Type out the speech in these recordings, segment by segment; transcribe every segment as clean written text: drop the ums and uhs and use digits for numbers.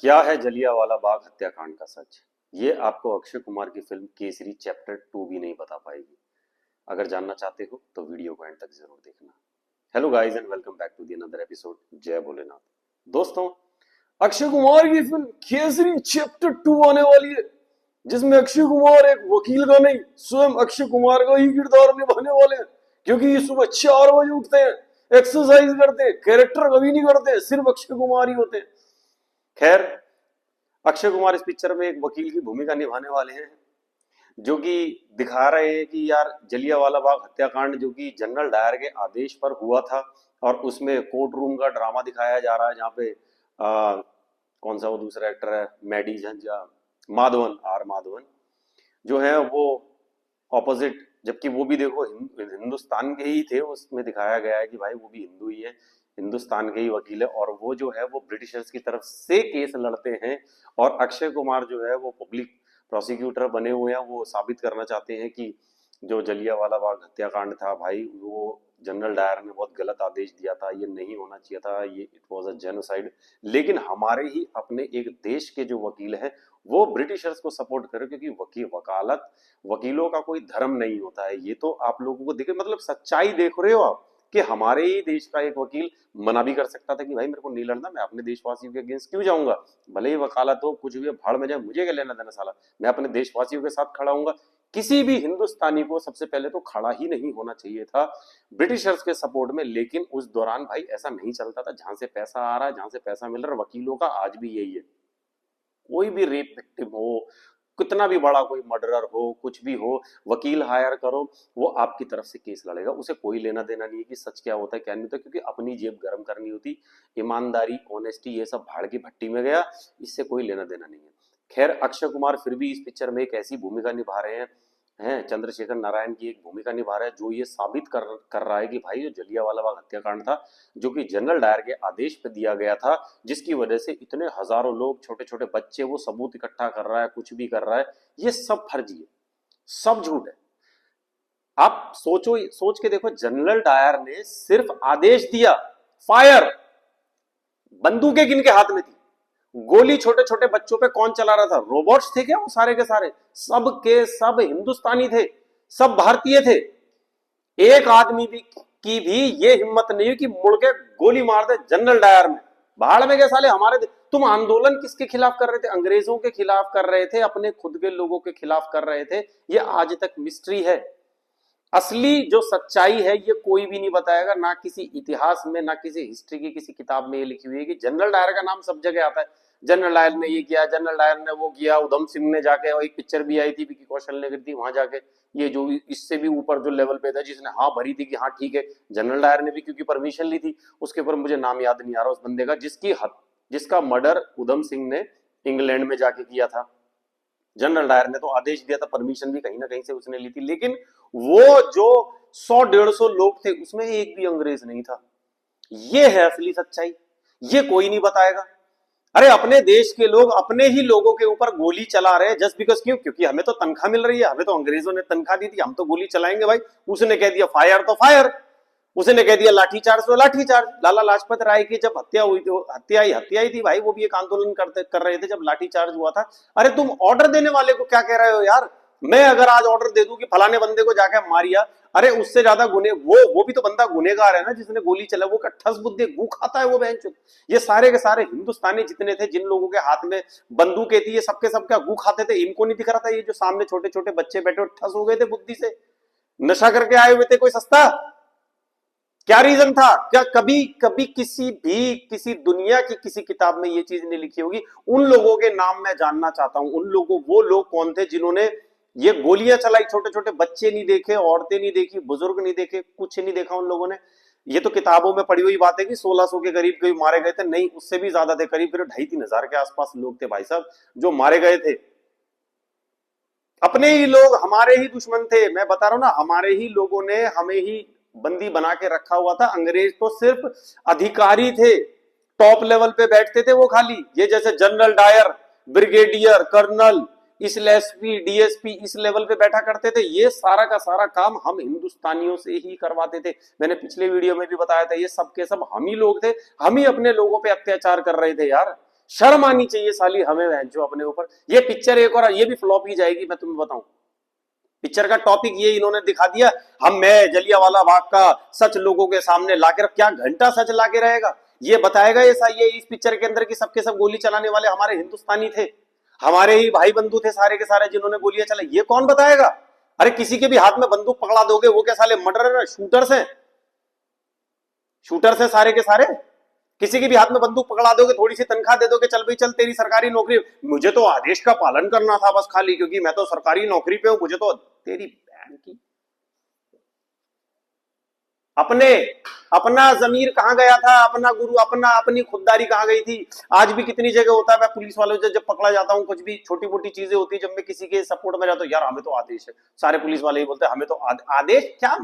क्या है जलियांवाला बाग हत्याकांड का सच? ये आपको अक्षय कुमार की फिल्म केसरी चैप्टर 2 भी नहीं बता पाएगी। अगर जानना चाहते हो तो वीडियो को एंड तक जरूर देखना। Hello guys and welcome back to the another episode. जय भोलेनाथ। दोस्तों, अक्षय कुमार की फिल्म केसरी चैप्टर 2 आने वाली है, जिसमें अक्षय कुमार एक वकील का नहीं, स्वयं अक्षय कुमार का ही किरदार निभाने वाले हैं। क्योंकि ये सुबह 4 बजे उठते हैं, एक्सरसाइज करते हैं, कैरेक्टर कभी नहीं करते, सिर्फ अक्षय कुमार ही होते हैं। खैर, अक्षय कुमार इस पिक्चर में एक वकील की भूमिका निभाने वाले हैं, जो कि दिखा रहे हैं कि यार जलियांवाला बाग हत्याकांड जो कि जनरल डायर के आदेश पर हुआ था, और उसमें कोर्ट रूम का ड्रामा दिखाया जा रहा है, जहाँ पे कौन सा वो दूसरा एक्टर है, मैडी झंझा, माधवन, आर माधवन जो है वो ऑपोजिट, जबकि वो भी देखो हिंदुस्तान के ही थे। उसमें दिखाया गया है कि भाई वो भी हिंदू ही है, हिंदुस्तान के ही वकील है, और वो जो है वो ब्रिटिशर्स की तरफ से केस लड़ते हैं। और अक्षय कुमार जो है वो पब्लिक प्रोसिक्यूटर बने हुए हैं। वो साबित करना चाहते हैं कि जो जलियांवाला बाग हत्याकांड था भाई, वो जनरल डायर ने बहुत गलत आदेश दिया था, ये नहीं होना चाहिए था, ये इट वाज अ जेनोसाइड। लेकिन हमारे ही अपने एक देश के जो वकील हैं वो ब्रिटिशर्स को सपोर्ट करे, क्योंकि वकालत, वकीलों का कोई धर्म नहीं होता है। ये तो आप लोगों को दिखे, मतलब सच्चाई देख रहे हो आप, कि हमारे ही देश का एक वकील मना भी कर सकता था कि भाई मेरे को नहीं लड़ना, मैं अपने देशवासियों के अगेंस्ट क्यों जाऊंगा, भले ही वकालत हो, कुछ भी भाड़ में जाए, मुझे क्या लेना देना साला, मैं अपने देशवासियों के साथ खड़ा हूंगा। किसी भी हिंदुस्तानी को सबसे पहले तो खड़ा ही नहीं होना चाहिए था ब्रिटिशर्स के सपोर्ट में। लेकिन उस दौरान भाई ऐसा नहीं चलता था। जहां से पैसा आ रहा है, जहां से पैसा मिल रहा है, वकीलों का आज भी यही है। कोई भी रेप विक्टिम हो, कितना भी बड़ा कोई मर्डरर हो, कुछ भी हो, वकील हायर करो, वो आपकी तरफ से केस लड़ेगा। उसे कोई लेना देना नहीं है कि सच क्या होता है क्या नहीं होता, क्योंकि अपनी जेब गर्म करनी होती। ईमानदारी, ऑनेस्टी, ये सब भाड़ की भट्टी में गया, इससे कोई लेना देना नहीं है। खैर, अक्षय कुमार फिर भी इस पिक्चर में एक ऐसी भूमिका निभा रहे हैं चंद्रशेखर नारायण की एक भूमिका निभा रहा है, जो ये साबित कर रहा है कि भाई जो जलियांवाला बाग हत्याकांड था, जो कि जनरल डायर के आदेश पे दिया गया था, जिसकी वजह से इतने हजारों लोग, छोटे छोटे बच्चे, वो सबूत इकट्ठा कर रहा है, कुछ भी कर रहा है, ये सब फर्जी है, सब झूठ है। आप सोचो, सोच के देखो, जनरल डायर ने सिर्फ आदेश दिया, फायर, बंदूकें किनके हाथ में थी, गोली छोटे छोटे बच्चों पे कौन चला रहा था, रोबोट्स थे क्या वो सारे के सारे? सब के सब हिंदुस्तानी थे, सब भारतीय थे। एक आदमी भी की भी ये हिम्मत नहीं है कि मुड़ के गोली मार दे जनरल डायर में। भाड़ में गए साले हमारे। तुम आंदोलन किसके खिलाफ कर रहे थे? अंग्रेजों के खिलाफ कर रहे थे, अपने खुद के लोगों के खिलाफ कर रहे थे। ये आज तक मिस्ट्री है। असली जो सच्चाई है ये कोई भी नहीं बताएगा, ना किसी इतिहास में, ना किसी हिस्ट्री की किसी किताब में ये लिखी हुई है कि जनरल डायर का नाम सब जगह आता है, जनरल डायर ने ये किया, जनरल डायर ने वो किया। उधम सिंह ने जाके, और एक पिक्चर भी आई थी विकी कौशल ने करी थी, वहां जाके ये जो इससे भी ऊपर जो लेवल पे था, जिसने हाँ भरी थी कि हाँ ठीक है, जनरल डायर ने भी क्योंकि परमिशन ली थी, उसके ऊपर मुझे नाम याद नहीं आ रहा उस बंदे का, जिसका मर्डर उधम सिंह ने इंग्लैंड में जाके किया था। जनरल डायर ने तो आदेश दिया था, परमिशन भी कहीं ना कहीं से उसने ली थी, लेकिन वो जो 100-150 लोग थे उसमें एक भी अंग्रेज नहीं था। ये है असली सच्चाई, ये कोई नहीं बताएगा। अरे अपने देश के लोग अपने ही लोगों के ऊपर गोली चला रहे हैं, जस्ट बिकॉज क्यों? क्योंकि हमें तो तनख्वाह मिल रही है, हमें तो अंग्रेजों ने तनख्वाह दी थी, हम तो गोली चलाएंगे भाई। उसने कह दिया फायर तो फायर, उसने कह दिया लाठीचार्ज तो लाठीचार्ज। लाला लाजपत राय की जब हत्या हुई थी, हत्या ही थी भाई, वो भी एक आंदोलन कर रहे थे जब लाठीचार्ज हुआ था। अरे तुम ऑर्डर देने वाले को क्या कह रहे हो यार? मैं अगर आज ऑर्डर दे दूं कि फलाने बंदे को जाके मारिया, अरे उससे ज्यादा गुने वो भी तो बंदा गुनेगार है ना, जिसने गोली चला। वो ठस बुद्धि गू खाता है वो बहन। ये सारे के सारे हिंदुस्तानी जितने थे, जिन लोगों के हाथ में बंदूकें थी, ये सबके सब क्या गू खाते थे? इनको नहीं दिख रहा था ये जो सामने छोटे छोटे बच्चे बैठे ठस हो गए थे बुद्धि से, नशा करके आए हुए थे कोई सस्ता? क्या रीजन था? क्या कभी कभी किसी दुनिया की किसी किताब में ये चीज नहीं लिखी होगी? उन लोगों के नाम मैं जानना चाहता हूं, उन लोगों, वो लोग कौन थे जिन्होंने ये गोलियां चलाई? छोटे छोटे बच्चे नहीं देखे, औरतें नहीं देखी, बुजुर्ग नहीं देखे, कुछ नहीं देखा उन लोगों ने। ये तो किताबों में पड़ी हुई बात है कि 1600 के करीब कोई मारे गए थे, नहीं उससे भी ज्यादा थे, करीब 2500-3000 के आसपास लोग थे भाई साहब जो मारे गए थे। अपने ही लोग, हमारे ही दुश्मन थे। मैं बता रहा हूं ना, हमारे ही लोगों ने हमें ही बंदी बना के रखा हुआ था। अंग्रेज तो सिर्फ अधिकारी थे, टॉप लेवल पे बैठते थे वो खाली। ये जैसे जनरल डायर, ब्रिगेडियर, कर्नल, इस एसपी, डीएसपी, इस लेवल पे बैठा करते थे। ये सारा का सारा काम हम हिंदुस्तानियों से ही करवाते थे। मैंने पिछले वीडियो में भी बताया था, ये सब के सब हम ही लोग थे, हम ही अपने लोगों पे अत्याचार कर रहे थे यार। शर्म आनी चाहिए साली हमें बहन जो अपने ऊपर। ये पिक्चर एक और ये भी फ्लॉप ही जाएगी, मैं तुम्हें बताऊं। पिक्चर का टॉपिक ये इन्होंने दिखा दिया, मैं जलियांवाला बाग का सच लोगों के सामने लाके, क्या घंटा सच लाके रहेगा? ये बताएगा ये इस पिक्चर के अंदर की सबके सब गोली चलाने वाले हमारे हिंदुस्तानी थे, हमारे ही भाई बंधु थे सारे के सारे जिन्होंने गोलियां चलाई, ये कौन बताएगा? अरे किसी के भी हाथ में बंदूक पकड़ा दोगे, वो क्या साले मर्डरर शूटर्स हैं? शूटर्स हैं सारे के सारे। किसी के भी हाथ में बंदूक पकड़ा दोगे, थोड़ी सी तनख्वाह दे दोगे, चल भाई चल तेरी सरकारी नौकरी, मुझे तो आदेश का पालन करना था बस खाली, क्योंकि मैं तो सरकारी नौकरी पे हूं, मुझे तो तेरी बहन की। अपने अपना जमीर कहां गया था, अपना गुरु, अपनी खुददारी कहां गई थी? आज भी कितनी जगह होता है, मैं पुलिस वालों से जब पकड़ा जाता हूं, कुछ भी छोटी मोटी चीजें होती है, जब मैं किसी के सपोर्ट में जाता हूं, यार हमें तो आदेश है, सारे पुलिस वाले ही बोलते हैं हमें तो आदेश क्या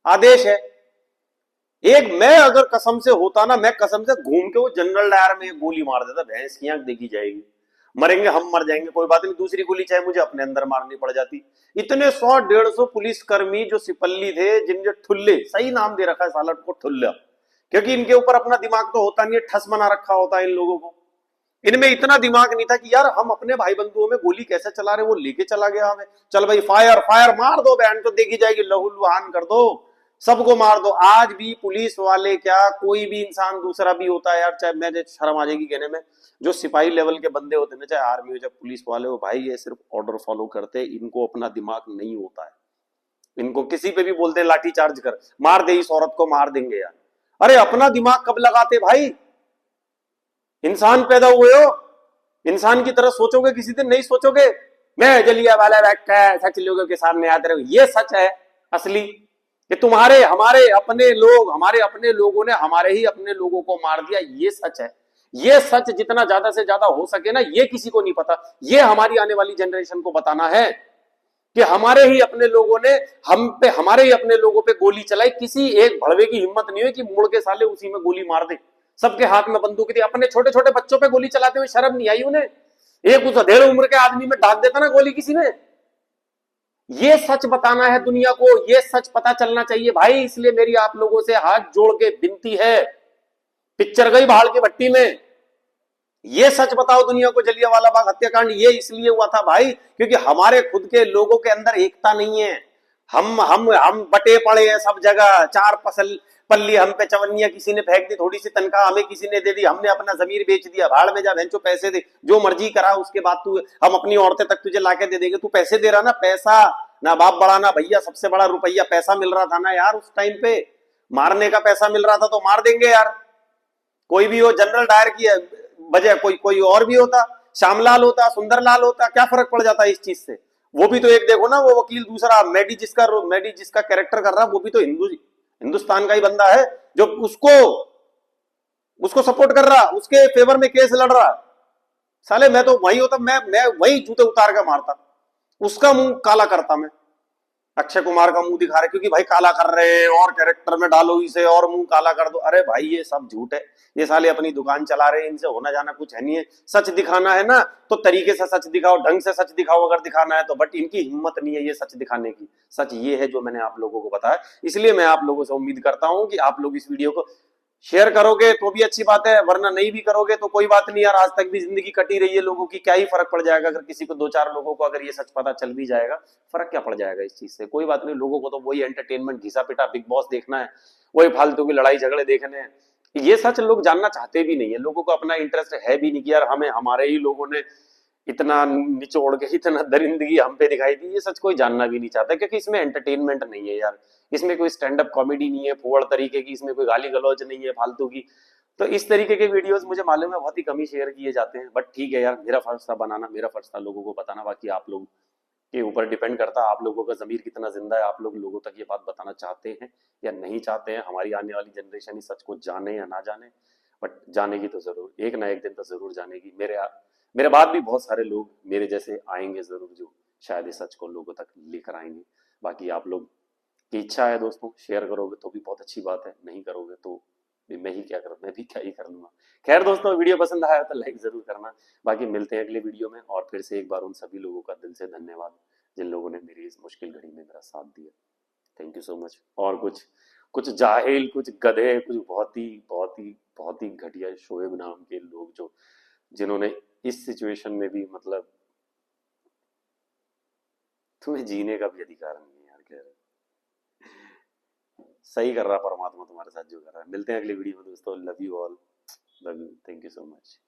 आदेश है। एक मैं अगर कसम से होता ना, मैं कसम से घूम के वो जनरल डायर में गोली मार देता, भैंस की आंख देखी जाएगी, मरेंगे हम, मर जाएंगे कोई बात नहीं, दूसरी गोली चाहे मुझे अपने अंदर मारनी पड़ जाती। इतने 100-150 पुलिसकर्मी जो सिपल्ली थे, जिनके ठुल्ले, सही नाम दे रखा है सालट को ठुल्ला, क्योंकि इनके ऊपर अपना दिमाग तो होता नहीं है, ठस बना रखा होता है इन लोगों को। इनमें इतना दिमाग नहीं था कि यार हम अपने भाई बंधुओं में गोली कैसे चला रहे, वो लेके चला गया हमें, चल भाई फायर फायर मार दो, बैंड तो देखी जाएगी, लहूलुहान कर दो, सबको मार दो। आज भी पुलिस वाले क्या, कोई भी इंसान दूसरा भी होता है यार, चाहे मैं शर्म आ जाएगी कहने में, जो सिपाही लेवल के बंदे होते हैं, चाहे आर्मी हो चाहे पुलिस वाले हो, भाई ये सिर्फ ऑर्डर फॉलो करते, इनको अपना दिमाग नहीं होता है। इनको किसी पे भी बोलते हैं लाठी चार्ज कर, मार दे इस औरत को, मार देंगे यार। अरे अपना दिमाग कब लगाते भाई? इंसान पैदा हुए हो, इंसान की तरह सोचोगे किसी दिन? नहीं सोचोगे। मैं जलियांवाला बाग का सच लोगों के सामने आते रहो, ये सच है असली कि तुम्हारे हमारे अपने लोग, हमारे अपने लोगों ने हमारे ही अपने लोगों को मार दिया, ये सच है। ये सच जितना ज्यादा से ज्यादा हो सके ना, ये किसी को नहीं पता, ये हमारी आने वाली जनरेशन को बताना है कि हमारे ही अपने लोगों ने हम पे, हमारे ही अपने लोगों पे गोली चलाई, किसी एक भड़वे की हिम्मत नहीं हुई कि मुड़ के साले उसी में गोली मार दे। सबके हाथ में बंदूक थी, अपने छोटे छोटे बच्चों पे गोली चलाते हुए शर्म नहीं आई उन्हें? एक उस अधेड़ उम्र के आदमी में डाल देता ना गोली किसी ने। ये सच बताना है दुनिया को, ये सच पता चलना चाहिए भाई। इसलिए मेरी आप लोगों से हाथ जोड़ के विनती है, पिक्चर गई भाड़ की भट्टी में, ये सच बताओ दुनिया को, जलियांवाला बाग हत्याकांड ये इसलिए हुआ था भाई क्योंकि हमारे खुद के लोगों के अंदर एकता नहीं है। हम बटे पड़े हैं सब जगह, चार पल्ली हम पे चवन्निया किसी ने फेंक दी, थोड़ी सी तनख्वाह हमें किसी ने दे दी, हमने अपना जमीर बेच दिया, भाड़ में जा भैंचो, पैसे दे, जो मर्जी करा, उसके बाद तू, हम अपनी औरतें तक तुझे लाके दे देंगे, तू पैसे दे रहा ना, पैसा ना बाप बड़ा ना भैया, सबसे बड़ा रुपया पैसा मिल रहा था ना यार उस टाइम पे, मारने का पैसा मिल रहा था तो मार देंगे यार। कोई भी हो, जनरल डायर की बजाय कोई कोई और भी होता, श्यामलाल होता, सुंदरलाल होता, क्या फर्क पड़ जाता है इस चीज से? वो भी तो एक देखो ना, वो वकील दूसरा मेडी जिसका कैरेक्टर कर रहा, वो भी तो हिंदुस्तान का ही बंदा है, जो उसको उसको सपोर्ट कर रहा, उसके फेवर में केस लड़ रहा। साले मैं तो वही होता, मैं वही जूते उतार कर मारता, उसका मुंह काला करता मैं। अक्षय कुमार का मुंह दिखा रहे क्योंकि भाई काला कर रहे हैं, और कैरेक्टर में डालो इसे और मुंह काला कर दो। अरे भाई ये सब झूठ है, ये साले अपनी दुकान चला रहे हैं, इनसे होना जाना कुछ है नहीं है। सच दिखाना है ना तो तरीके से सच दिखाओ, ढंग से सच दिखाओ अगर दिखाना है तो, बट इनकी हिम्मत नहीं है ये सच दिखाने की। सच ये है जो मैंने आप लोगों को बताया, इसलिए मैं आप लोगों से उम्मीद करता हूं कि आप लोग इस वीडियो को शेयर करोगे तो भी अच्छी बात है, वरना नहीं भी करोगे तो कोई बात नहीं यार, आज तक भी जिंदगी कटी रही है लोगों की, क्या ही फर्क पड़ जाएगा अगर किसी को, दो चार लोगों को अगर ये सच पता चल भी जाएगा, फर्क क्या पड़ जाएगा इस चीज से? कोई बात नहीं, लोगों को तो वही एंटरटेनमेंट, घिसा पिटा बिग बॉस देखना है, वही फालतू की लड़ाई झगड़े देखने हैं। ये सच लोग जानना चाहते भी नहीं है, लोगों को अपना इंटरेस्ट है भी नहीं कि यार हमें हमारे ही लोगों ने इतना निचोड़ के इतना दरिंदगी हम पे दिखाई दी, ये सच कोई जानना भी नहीं चाहता, क्योंकि इसमें एंटरटेनमेंट नहीं है यार, इसमें कोई स्टैंड अप कॉमेडी नहीं है फुहड़ तरीके की, इसमें कोई गाली गलौज नहीं है फालतू की। तो इस तरीके के वीडियोस मुझे मालूम है बहुत ही कम ही शेयर किए जाते हैं, बट ठीक है यार, मेरा फर्ज था बनाना, मेरा फर्ज था लोगों को बताना, बाकी आप लोग के ऊपर डिपेंड करता है, आप लोगों का जमीर कितना जिंदा है, आप लोग लोगों तक ये बात बताना चाहते हैं या नहीं चाहते हैं। हमारी आने वाली जनरेशन इस सच को जाने या ना जाने, बट जानेगी तो जरूर, एक ना एक दिन तो जरूर जानेगी। मेरे बाद भी बहुत सारे लोग मेरे जैसे आएंगे जरूर, जो शायद इस सच को लोगों तक लेकर आएंगे। बाकी आप लोग की इच्छा है दोस्तों, शेयर करोगे तो भी बहुत अच्छी बात है, नहीं करोगे तो मैं भी क्या ही कर लूंगा। खैर दोस्तों, वीडियो पसंद आया तो लाइक जरूर करना। बाकी मिलते हैं अगले वीडियो में, और फिर से एक बार उन सभी लोगों का दिल से धन्यवाद जिन लोगों ने मेरी इस मुश्किल घड़ी में मेरा साथ दिया। Thank you so much. और कुछ कुछ जाहिल, कुछ गधे, कुछ बहुत ही घटिया शोएब नाम के लोग जो जिन्होंने इस सिचुएशन में भी मतलब तुम्हें जीने का भी अधिकार नहीं है यार, कह रहे सही कर रहा परमात्मा तुम्हारे साथ जो कर रहा है। मिलते हैं अगली वीडियो में दोस्तों। Love you all, love you, thank you so much.